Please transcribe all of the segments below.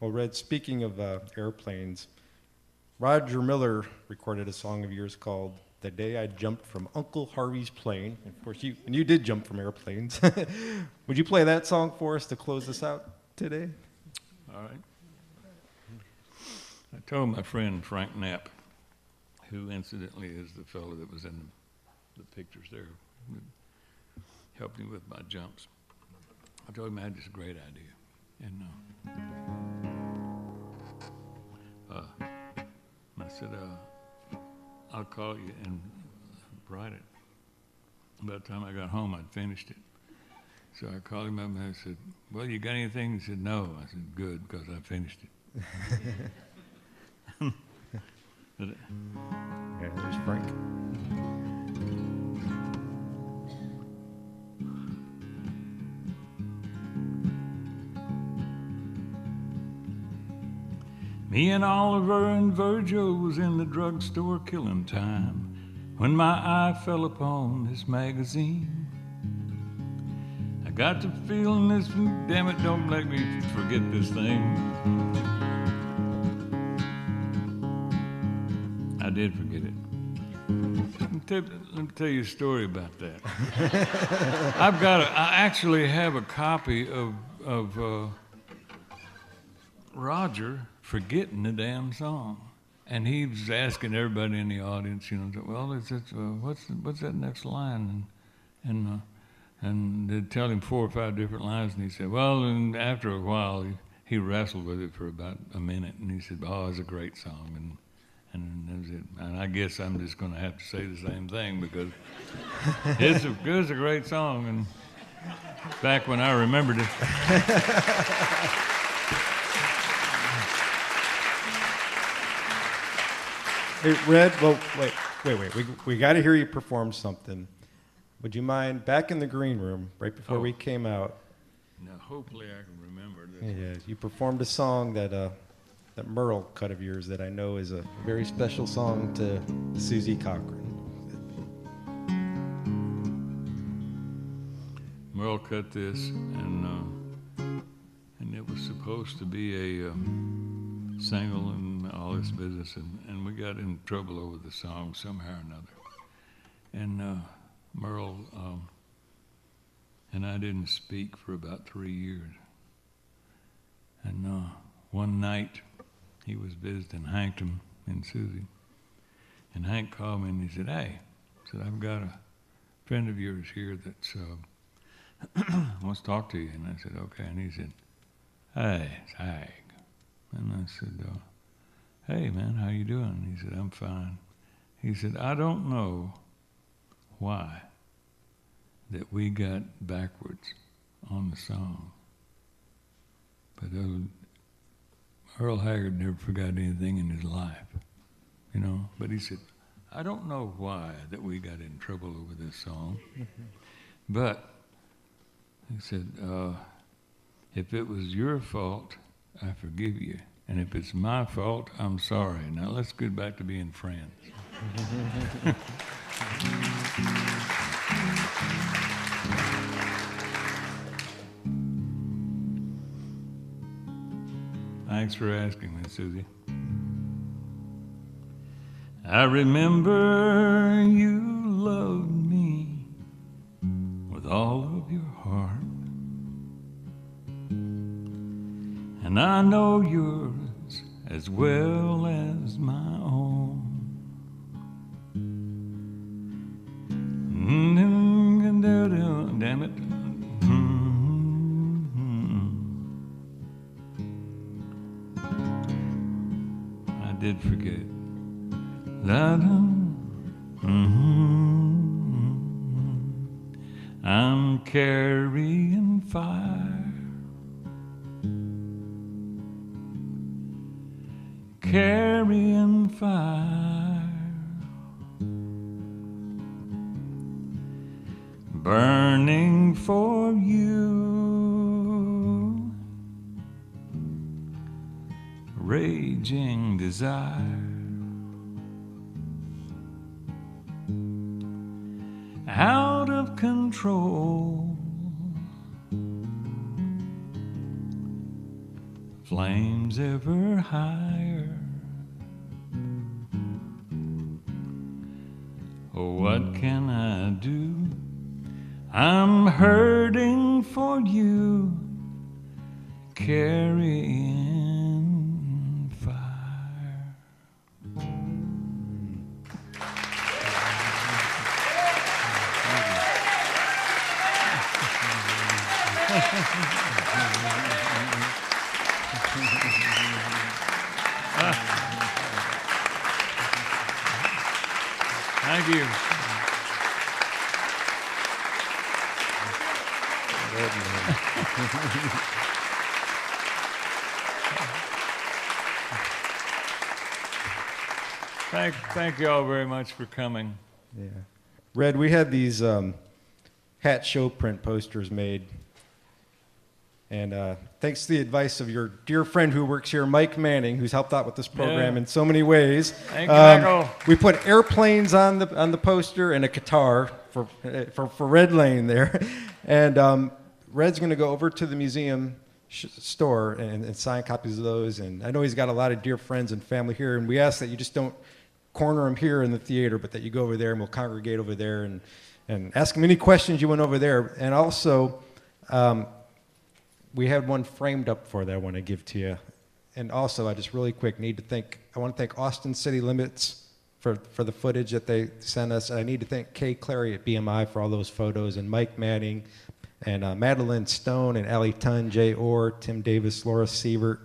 Well, Red, speaking of airplanes, Roger Miller recorded a song of yours called "The Day I Jumped from Uncle Harvey's Plane." And of course, you did jump from airplanes. Would you play that song for us to close us out today? All right. I told my friend Frank Knapp, who incidentally is the fellow that was in the pictures there, who helped me with my jumps. I told him I had this great idea. And I said, I'll call you and write it. By the time I got home, I'd finished it. So I called him up and I said, well, you got anything? He said, no. I said, good, because I finished it. Yeah, there's Frank. Me and Oliver and Virgil was in the drugstore killing time when my eye fell upon this magazine. I got to feeling this, damn it, don't let me forget this thing. I did forget it. Let me tell you a story about that. I actually have a copy of Roger forgetting the damn song, and he was asking everybody in the audience, well, what's that next line, and they'd tell him 4 or 5 different lines, and he said, well, and after a while he wrestled with it for about a minute, and he said, oh, it's a great song, and that was it. And I guess I'm just going to have to say the same thing because it's a great song, and back when I remembered it. Hey, Red, well, wait. We got to hear you perform something. Would you mind, back in the green room, right before we came out? Now, hopefully I can remember this. Yeah, you performed a song that Merle cut of yours that I know is a very special song to Susie Cochran. Merle cut this, and it was supposed to be a single and all this business, and we got in trouble over the song somehow or another. And Merle and I didn't speak for about 3 years. And one night, he was visiting Hank and Susie. And Hank called me and he said, hey, I've got a friend of yours here that wants to talk to you. And I said, okay. And he said, hey, it's Hank. And I said, hey, man, how you doing? And he said, I'm fine. He said, I don't know why that we got backwards on the song. But Earl Haggard never forgot anything in his life, But he said, I don't know why that we got in trouble over this song. But he said, if it was your fault, I forgive you. And if it's my fault, I'm sorry. Now let's get back to being friends. Thanks for asking me, Susie. I remember you loved me with all of your heart. And I know yours as well as my own. Damn it. I did forget. I'm carrying fire. Carrying fire, burning for you, raging desire, out of control, flame climbs ever higher. Oh, what can I do? I'm hurting for you, carrying fire. Thank you. Thank you all very much for coming. Yeah. Red, we had these hat show print posters made. And thanks to the advice of your dear friend who works here, Mike Manning, who's helped out with this program in so many ways. Thank you, Michael. We put airplanes on the poster and a guitar for Red Lane there. And Red's going to go over to the museum store and sign copies of those. And I know he's got a lot of dear friends and family here. And we ask that you just don't corner him here in the theater, but that you go over there and we'll congregate over there and ask him any questions you went over there. And also, we had one framed up for that I want to give to you. And also, I just really quick I want to thank Austin City Limits for the footage that they sent us. I need to thank Kay Clary at BMI for all those photos, and Mike Manning, and Madeline Stone, and Allie Tunn, Jay Orr, Tim Davis, Laura Sievert,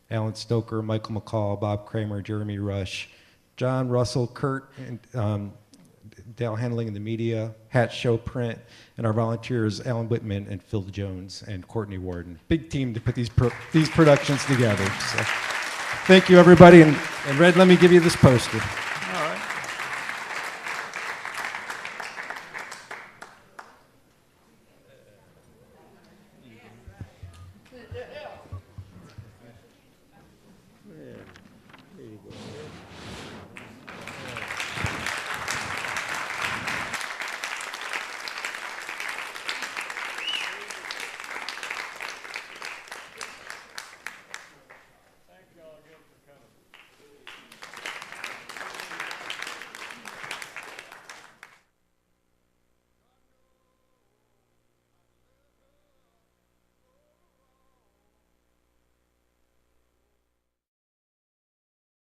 Alan Stoker, Michael McCall, Bob Kramer, Jeremy Rush, John Russell, Kurt, and Dale Handling in the media, Hat Show Print, and our volunteers, Alan Whitman and Phil Jones and Courtney Warden. Big team to put these productions together. So, thank you, everybody. And Red, let me give you this poster.